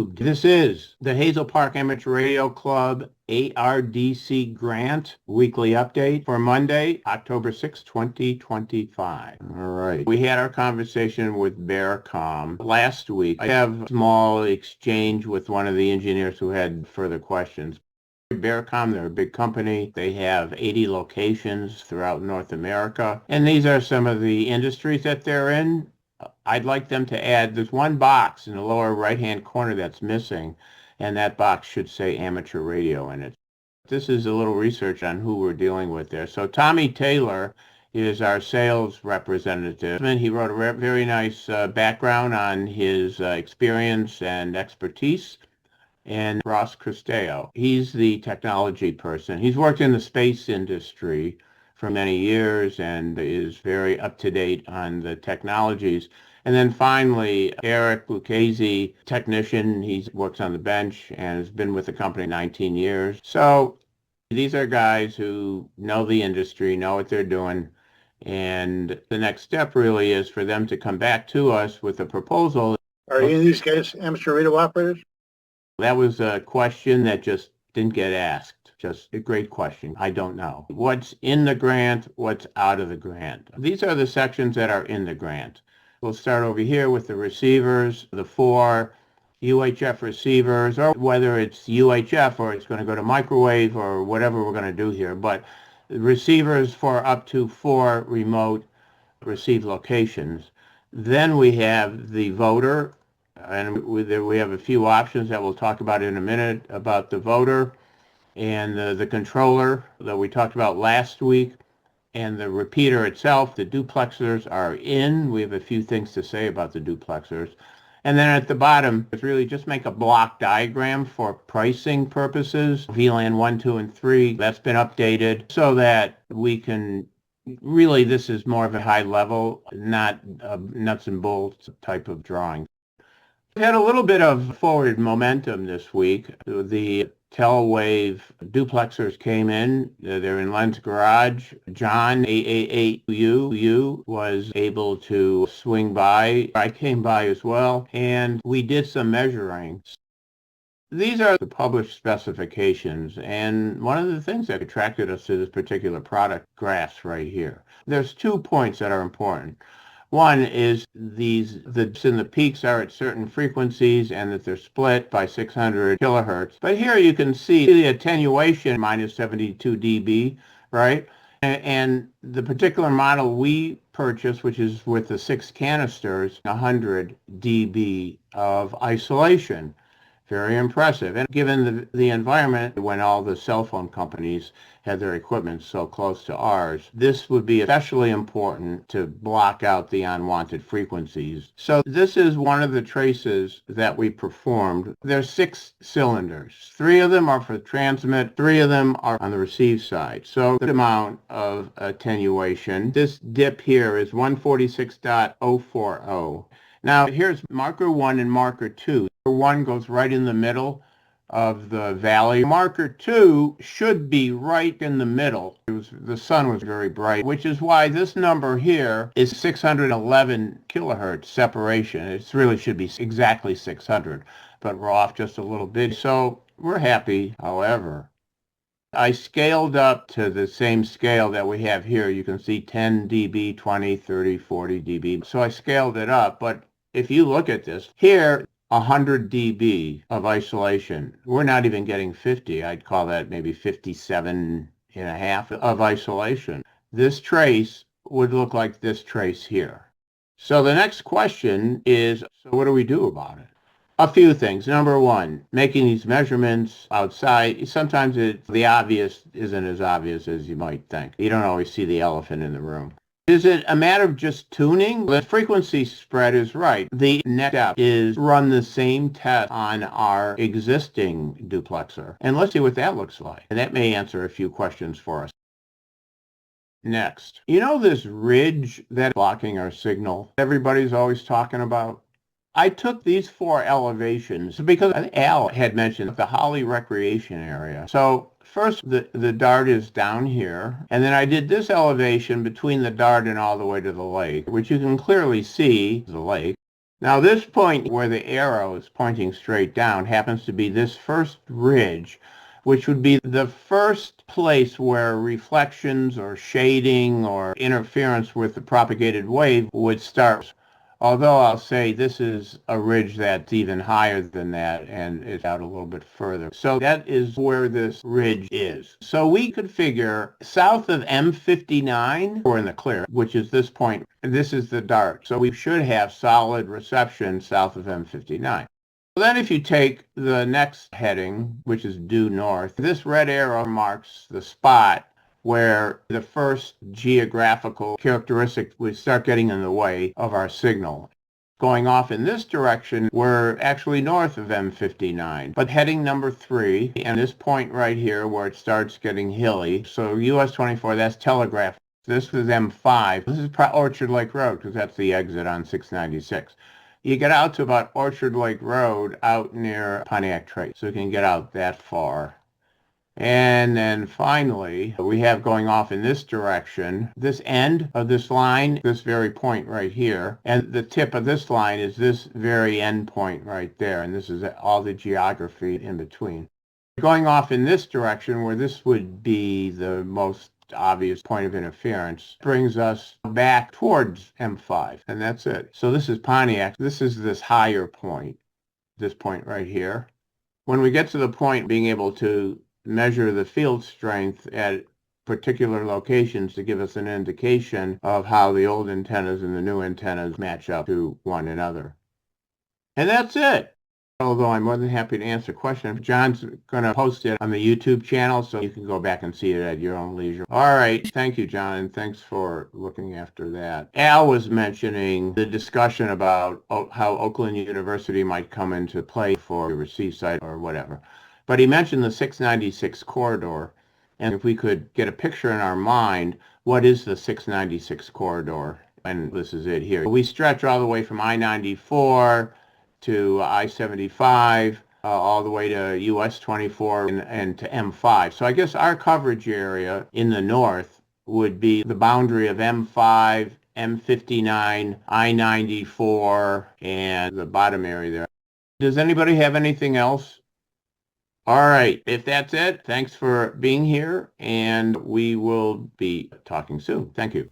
This is the Hazel Park Amateur Radio Club ARDC grant weekly update for Monday, October 6th, 2025. All right. We had our conversation with Bearcom last week. I have a small exchange with one of the engineers who had further questions. Bearcom, they're a big company. They have 80 locations throughout North America. And these are some of the industries that they're in. I'd like them to add, there's one box in the lower right-hand corner that's missing, and that box should say amateur radio in it. This is a little research on who we're dealing with there. So Tommy Taylor is our sales representative. He wrote a very nice background on his experience and expertise. And Ross Christeo, he's the technology person. He's worked in the space industry for many years and is very up to date on the technologies. And then finally, Eric Lucchese, technician. He works on the bench and has been with the company 19 years. So these are guys who know the industry, know what they're doing. And the next step really is for them to come back to us with a proposal. Are any of these guys amateur radio operators? That was a question that just didn't get asked. Just a great question. I don't know. What's in the grant? What's out of the grant? These are the sections that are in the grant. We'll start over here with the receivers, the 4 UHF receivers, or whether it's UHF or it's going to go to microwave or whatever we're going to do here. But receivers for up to 4 remote receive locations. Then we have the voter, and we have a few options that we'll talk about in a minute about the voter and the controller that we talked about last week, and the repeater itself. The duplexers are in. We have a few things to say about the duplexers. And then at the bottom, it's really just make a block diagram for pricing purposes. VLAN 1, 2, and 3, that's been updated so that we can really, this is more of a high level, not a nuts and bolts type of drawing. We had a little bit of forward momentum this week. The Telwave duplexers came in. They're in Len's garage. John, AAAU, was able to swing by. I came by as well, and we did some measuring. These are the published specifications, and one of the things that attracted us to this particular product graphs right here. There's 2 points that are important. One is the dips and the peaks are at certain frequencies and that they're split by 600 kilohertz. But here you can see the attenuation minus 72 dB, right? And the particular model we purchased, which is with the 6 canisters, 100 dB of isolation. Very impressive. And given the environment when all the cell phone companies had their equipment so close to ours, this would be especially important to block out the unwanted frequencies. So this is one of the traces that we performed. There's 6 cylinders. 3 of them are for transmit, 3 of them are on the receive side. So the amount of attenuation, this dip here is 146.040. Now here's marker 1 and marker 2. 1 goes right in the middle of the valley. Marker 2 should be right in the middle. The sun was very bright, which is why this number here is 611 kilohertz separation. It really should be exactly 600, but we're off just a little bit. So we're happy, however. I scaled up to the same scale that we have here. You can see 10 dB, 20, 30, 40 dB. So I scaled it up, but if you look at this, here, 100 dB of isolation. We're not even getting 50. I'd call that maybe 57 and a half of isolation. This trace would look like this trace here. So the next question is, so what do we do about it? A few things. Number 1, making these measurements outside, sometimes the obvious isn't as obvious as you might think. You don't always see the elephant in the room. Is it a matter of just tuning? The frequency spread is right. The next step is run the same test on our existing duplexer. And let's see what that looks like. And that may answer a few questions for us. Next, you know this ridge that's blocking our signal everybody's always talking about? I took these 4 elevations because Al had mentioned the Holly Recreation Area. So first, the dart is down here, and then I did this elevation between the dart and all the way to the lake, which you can clearly see the lake. Now this point where the arrow is pointing straight down happens to be this first ridge, which would be the first place where reflections or shading or interference with the propagated wave would start. Although I'll say this is a ridge that's even higher than that and is out a little bit further. So that is where this ridge is. So we could figure south of M59, we're in the clear, which is this point. This is the dark. So we should have solid reception south of M59. Then if you take the next heading, which is due north, this red arrow marks the spot where the first geographical characteristic would start getting in the way of our signal. Going off in this direction, we're actually north of M59, but heading number 3, and this point right here where it starts getting hilly, so US 24, that's telegraph. This is M5. This is Orchard Lake Road, because that's the exit on 696. You get out to about Orchard Lake Road out near Pontiac Trace, so you can get out that far. And then finally, we have going off in this direction, this end of this line, this very point right here, and the tip of this line is this very end point right there, and this is all the geography in between. Going off in this direction, where this would be the most obvious point of interference, brings us back towards M5, and that's it. So this is Pontiac. This is this higher point, this point right here. When we get to the point being able to measure the field strength at particular locations to give us an indication of how the old antennas and the new antennas match up to one another. And that's it. Although I'm more than happy to answer questions. John's going to post it on the YouTube channel, so you can go back and see it at your own leisure. All right. Thank you, John, and thanks for looking after that. Al was mentioning the discussion about how Oakland University might come into play for the receive site or whatever. But he mentioned the 696 corridor, and if we could get a picture in our mind, what is the 696 corridor? And this is it here. We stretch all the way from I-94 to I-75, all the way to US 24 and to M5. So I guess our coverage area in the north would be the boundary of M5, M59, I-94, and the bottom area there. Does anybody have anything else? All right, if that's it, thanks for being here, and we will be talking soon. Thank you.